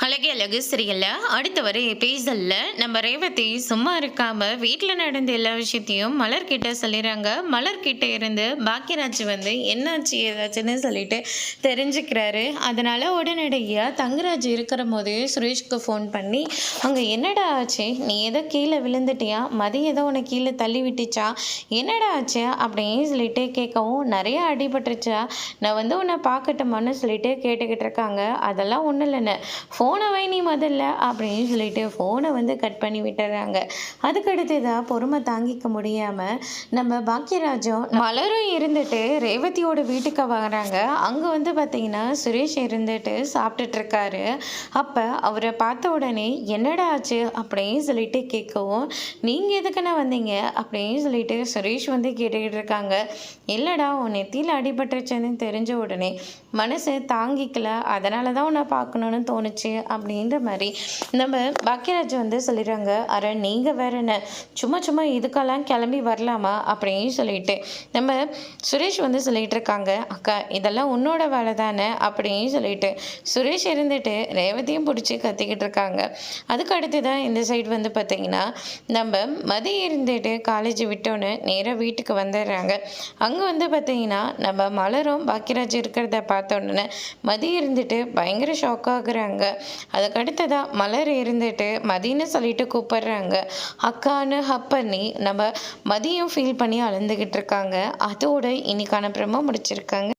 அழகே அழகு சரியில்ல. அடுத்த வர எபிசோட்ல நம்ம ரேவதி சும்மா இருக்காம வீட்டில் நடந்த எல்லா விஷயத்தையும் மலர்கிட்ட சொல்லிடுறாங்க. மலர்கிட்ட இருந்து பாக்கியராஜ் என்னாச்சு ஏதாச்சுன்னு சொல்லிட்டு தெரிஞ்சுக்கிறாரு. அதனால உடனடியாக தங்கராஜ் இருக்கிற போது சுரேஷ்க்கு ஃபோன் பண்ணி அங்கே என்னடா ஆச்சு, நீ ஏதோ கீழே விழுந்துட்டியா, மதியம் ஏதோ உனக்கு கீழே தள்ளி விட்டுச்சா, என்னடா ஆச்சு அப்படின்னு சொல்லிட்டு கேட்கவும், நிறைய அடிபட்டுருச்சா, நான் உன்னை பார்க்கட்டுமான்னு சொல்லிட்டு கேட்டுக்கிட்டு இருக்காங்க. அதெல்லாம் ஒன்றும் இல்லைன்னு ஃபோனை வை நீ முதல்ல அப்படின்னு சொல்லிட்டு ஃபோனை கட் பண்ணி விட்டுறாங்க. அதுக்கடுத்து தான் பொறுமை தாங்கிக்க முடியாமல் நம்ம பாக்கியராஜும் மலரும் இருந்துட்டு ரேவதியோட வீட்டுக்கு வராங்க. அங்கே பார்த்தீங்கன்னா சுரேஷ் இருந்துட்டு சாப்பிட்டுட்டு இருக்காரு. அப்போ அவரை பார்த்த உடனே என்னடா ஆச்சு அப்படின்னு சொல்லிட்டு கேட்கவும், நீங்கள் எதுக்குன்னா வந்தீங்க அப்படின்னு சொல்லிட்டு சுரேஷ் கேட்டுக்கிட்டு இருக்காங்க. இல்லைடா உன் நெத்தியில் அடிபட்டுருச்சுன்னு தெரிஞ்ச உடனே மனசு தாங்கிக்கல, அதனால தான் உன்னை பார்க்கணுன்னு தோணுச்சு அப்படின்ற மாதிரி நம்ம பாக்கியராஜ் சொல்லிடுறாங்க. அரை நீங்கள் வேற என்ன சும்மா சும்மா இதுக்கெல்லாம் கிளம்பி வரலாமா அப்படின்னு சொல்லிட்டு நம்ம சுரேஷ் சொல்லிட்டு இருக்காங்க. அக்கா இதெல்லாம் உன்னோட வேலை தானே அப்படின்னு சொல்லிட்டு சுரேஷ் இருந்துட்டு ரேவதியும் பிடிச்சி கத்திக்கிட்டு இருக்காங்க. அதுக்கு அடுத்து தான் இந்த சைடு பார்த்தீங்கன்னா நம்ம மதியம் இருந்துட்டு காலேஜ் விட்டோன்னு நேராக வீட்டுக்கு வந்துடுறாங்க. அங்கே பார்த்தீங்கன்னா நம்ம மலரும் பாக்கியராஜ் இருக்கிறத பார்த்த உடனே மதியம் இருந்துட்டு பயங்கர ஷாக் ஆகுறாங்க. அதுக்கடுத்ததாக மலர் இருந்துட்டு மதின்னு சொல்லிட்டு கூப்பிடுறாங்க. அக்கான்னு ஹப் பண்ணி நம்ம மதியம் ஃபீல் பண்ணி அழுந்துக்கிட்டு இருக்காங்க. அதோட இன்னைக்கான பிரம்ம முடிச்சிருக்காங்க.